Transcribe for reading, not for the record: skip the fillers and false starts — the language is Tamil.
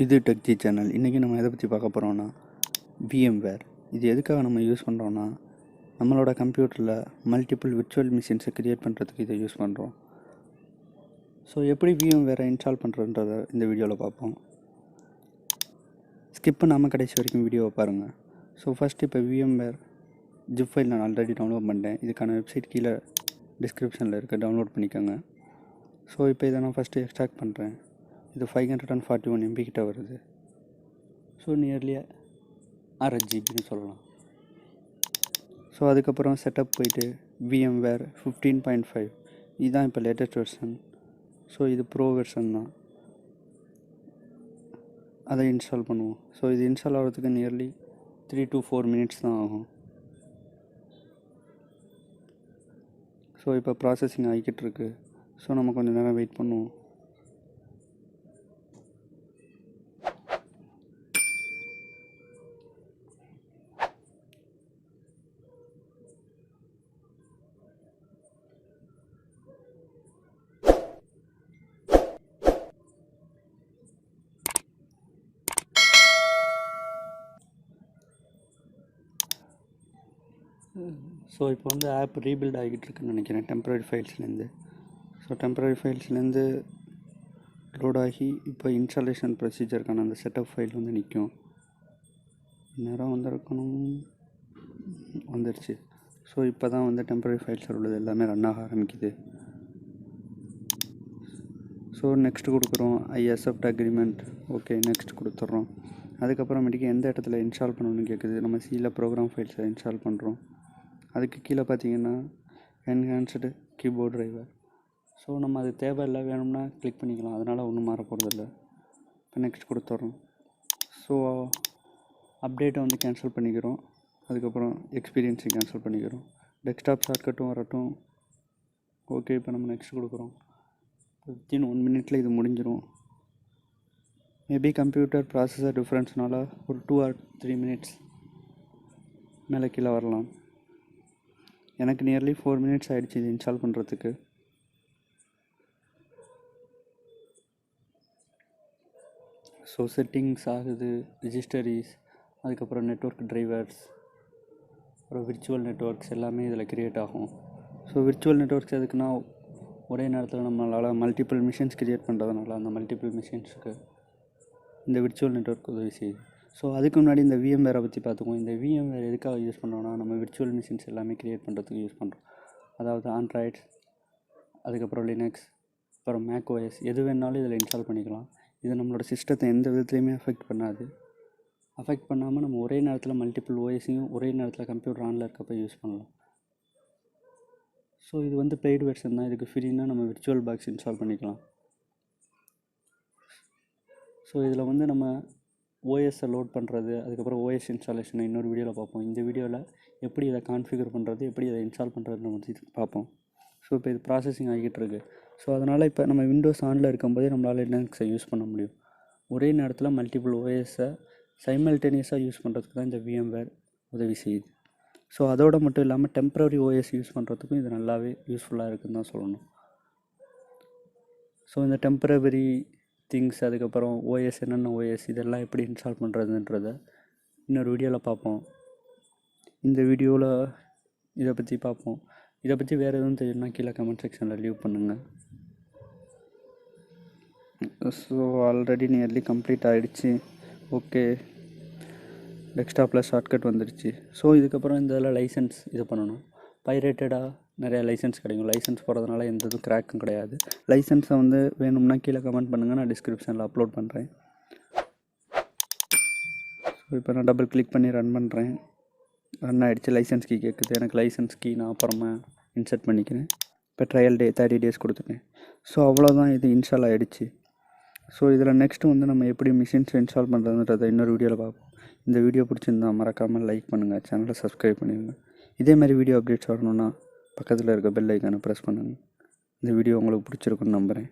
இது டெக்ஜி சேனல். இன்றைக்கி நம்ம எதை பற்றி பார்க்க போகிறோம்னா VMware. இது எதுக்காக நம்ம யூஸ் பண்ணுறோன்னா, நம்மளோட கம்ப்யூட்டரில் மல்டிபிள் விர்ச்சுவல் மிஷின்ஸை க்ரியேட் பண்ணுறதுக்கு இதை யூஸ் பண்ணுறோம். ஸோ எப்படி VMware இன்ஸ்டால் பண்ணுறன்றதை இந்த வீடியோவில் பார்ப்போம். ஸ்கிப் பண்ணாமல் கடைசி வரைக்கும் வீடியோவை பாருங்கள். ஸோ ஃபஸ்ட்டு இப்போ VMware ஜிப் ஃபைல் நான் ஆல்ரெடி டவுன்லோட் பண்ணிட்டேன். இதுக்கான வெப்சைட் கீழே டிஸ்கிரிப்ஷனில் இருக்க டவுன்லோட் பண்ணிக்கோங்க. ஸோ இப்போ இதை நான் ஃபஸ்ட்டு எக்ஸ்ட்ராக்ட் பண்ணுறேன். இது 541 MB கிட்ட வருது. ஸோ நியர்லி 1/2 GB சொல்லலாம். ஸோ அதுக்கப்புறம் செட்டப் போயிட்டு VMware 15.5 இதுதான் இப்போ லேட்டஸ்ட் வெர்ஷன். ஸோ இது ப்ரோ வெர்ஷன் தான். அதை இன்ஸ்டால் பண்ணுவோம். ஸோ இது இன்ஸ்டால் ஆகிறதுக்கு நியர்லி 3 to 4 minutes தான் ஆகும். ஸோ இப்போ ப்ராசஸிங் ஆகிக்கிட்டு இருக்கு. ஸோ நம்ம கொஞ்சம் நேரம் வெயிட் பண்ணுவோம். ஸோ இப்போ வந்து ஆப் ரீபில்ட் ஆகிட்டு இருக்குன்னு நினைக்கிறேன் டெம்பரரி ஃபைல்ஸ்லேருந்து. ஸோ டெம்பரரி ஃபைல்ஸ்லேருந்து லோட் ஆகி இப்போ இன்ஸ்டாலேஷன் ப்ரொசீஜருக்கான அந்த செட்டப் ஃபைல் வந்து நிற்கும். நேரம் வந்திருக்கணும், வந்துடுச்சு. ஸோ இப்போ தான் வந்து டெம்பரரி ஃபைல்ஸில் உள்ளது எல்லாமே ரன் ஆக ஆரம்பிக்குது. ஸோ நெக்ஸ்ட் கொடுக்குறோம். I accept agreement, okay next கொடுத்துட்றோம். அதுக்கப்புறமேட்டுக்கு எந்த இடத்துல இன்ஸ்டால் பண்ணணும்னு கேட்குது. நம்ம சியில் ப்ரோக்ராம் ஃபைல்ஸை இன்ஸ்டால் பண்ணுறோம். அதுக்கு கீழே பார்த்தீங்கன்னா என்ஹான்ஸ்டு கீபோர்ட் டிரைவர். ஸோ நம்ம அது தேவையில்லை, வேணும்னா கிளிக் பண்ணிக்கலாம். அதனால் ஒன்றும் மாற போகிறதில்ல. இப்போ நெக்ஸ்ட் கொடுத்துட்றோம். ஸோ அப்டேட்டை வந்து கேன்சல் பண்ணிக்கிறோம். அதுக்கப்புறம் எக்ஸ்பீரியன்ஸை கேன்சல் பண்ணிக்கிறோம். டெஸ்க்டாப் ஷார்ட்கட்டும் வரட்டும். ஓகே இப்போ நம்ம நெக்ஸ்ட் கொடுக்குறோம். வித்தின் 1 minute இது முடிஞ்சிடும். மேபி கம்ப்யூட்டர் ப்ராசஸர் டிஃப்ரென்ஸ்னால ஒரு 2 or 3 minutes மேலே கீழே வரலாம். எனக்கு நியர்லி 4 minutes ஆகிடுச்சு இது இன்ஸ்டால் பண்ணுறதுக்கு. ஸோ செட்டிங்ஸ் ஆகுது, ரிஜிஸ்டரிஸ், அதுக்கப்புறம் நெட்வொர்க் டிரைவர்ஸ், அப்புறம் விர்ச்சுவல் நெட்வொர்க்ஸ் எல்லாமே இதில் க்ரியேட் ஆகும். ஸோ விர்ச்சுவல் நெட்வொர்க்ஸ் எதுக்குன்னா, ஒரே நேரத்தில் நம்மளால் மல்டிபிள் மிஷின்ஸ் க்ரியேட் பண்ணுறதுனால அந்த மல்டிபிள் மிஷின்ஸுக்கு இந்த விர்ச்சுவல் நெட்வொர்க் உதவி செய்யுது. ஸோ அதுக்கு முன்னாடி இந்த VMware பற்றி பார்த்துக்குவோம். இந்த VMware எதுக்காக யூஸ் பண்ணுறோன்னா, நம்ம விர்ச்சுவல் மிஷின்ஸ் எல்லாமே க்ரியேட் பண்ணுறதுக்கு யூஸ் பண்ணுறோம். அதாவது ஆண்ட்ராய்ட்ஸ், அதுக்கப்புறம் லினக்ஸ், அப்புறம் மேக் OS எது வேணாலும் இதில் இன்ஸ்டால் பண்ணிக்கலாம். இது நம்மளோட சிஸ்டத்தை எந்த விதத்துலையுமே அஃபெக்ட் பண்ணாது. அஃபெக்ட் பண்ணாமல் நம்ம ஒரே நேரத்தில் மல்டிபிள் OSையும் ஒரே நேரத்தில் கம்ப்யூட்டர் ஆனில் இருக்கப்போ யூஸ் பண்ணலாம். ஸோ இது வந்து பெய்டு வெர்ஷன் தான். இதுக்கு ஃப்ரீனா நம்ம விர்ச்சுவல் பாக்ஸ் இன்ஸ்டால் பண்ணிக்கலாம். ஸோ இதில் வந்து நம்ம ஓஎஸை லோட் பண்ணுறது, அதுக்கப்புறம் OS இன்ஸ்டாலேஷனை இன்னொரு வீடியோவில் பார்ப்போம். இந்த வீடியோவில் எப்படி இதை கான்ஃபிகர் பண்ணுறது, எப்படி இதை இன்ஸ்டால் பண்ணுறதுன்னு பற்றி பார்ப்போம். ஸோ இப்போ இது ப்ராசஸிங் ஆகிட்டு இருக்கு. ஸோ அதனால் இப்போ நம்ம விண்டோஸ் ஆனில் இருக்கும்போதே நம்மளால் லினக்ஸை யூஸ் பண்ண முடியும். ஒரே நேரத்தில் மல்டிபிள் OSஐ சைமல்டேனியஸாக யூஸ் பண்ணுறதுக்கு தான் இந்த VMware உதவி செய்யுது. ஸோ அதோடு மட்டும் இல்லாமல் டெம்பரரி OS யூஸ் பண்ணுறதுக்கும் இது நல்லாவே யூஸ்ஃபுல்லாக இருக்குதுன்னு தான் சொல்லணும். ஸோ இந்த டெம்பரவரி திங்ஸ், அதுக்கப்புறம் OS என்னென்ன OS இதெல்லாம் எப்படி இன்ஸ்டால் பண்ணுறதுன்றதை இன்னொரு வீடியோவில் பார்ப்போம். இந்த வீடியோவில் இதை பற்றி பார்ப்போம். இதை பற்றி வேறு எதுவும் தெரியும்னா கீழே கமெண்ட் செக்ஷனில் லீவ் பண்ணுங்கள். ஸோ ஆல்ரெடி நியர்லி கம்ப்ளீட் ஆகிடுச்சு. ஓகே, டெஸ்க்டாப்பில் ஷார்ட்கட் வந்துடுச்சு. ஸோ இதுக்கப்புறம் இந்த இதில் லைசன்ஸ் இது பண்ணணும். பைரேட்டடாக நிறையா லைசன்ஸ் கிடைக்கும். லைசன்ஸ் போகிறதுனால எந்த இதுவும் கிராக்கும் கிடையாது. லைசன்ஸை வந்து வேணும்னா கீழே கமெண்ட் பண்ணுங்கள், நான் டிஸ்கிரிப்ஷனில் அப்லோட் பண்ணுறேன். ஸோ இப்போ நான் டபுள் கிளிக் பண்ணி ரன் பண்ணுறேன். ரன் ஆகிடுச்சு. லைசன்ஸ் கீ கேட்குது. எனக்கு லைசன்ஸ் கீ நான் அப்புறமா இன்சர்ட் பண்ணிக்கிறேன். இப்போ ட்ரையல் டே 30 days கொடுத்துட்டேன். ஸோ அவ்வளோதான், இது இன்ஸ்டால் ஆகிடுச்சு. ஸோ இதில் நெக்ஸ்ட்டு வந்து நம்ம எப்படி மிஷின்ஸ் இன்ஸ்டால் பண்ணுறதுன்றதை இன்னொரு வீடியோவில் பார்ப்போம். இந்த வீடியோ பிடிச்சிருந்தா மறக்காமல் லைக் பண்ணுங்கள், சேனலை சப்ஸ்கிரைப் பண்ணிடுங்க. இதே மாதிரி வீடியோ அப்டேட்ஸ் வரணுன்னா பக்கத்தில் இருக்க பெல் ஐக்கானை ப்ரெஸ் பண்ணுங்கள். இந்த வீடியோ உங்களுக்கு பிடிச்சிருக்குன்னு நம்புகிறேன்.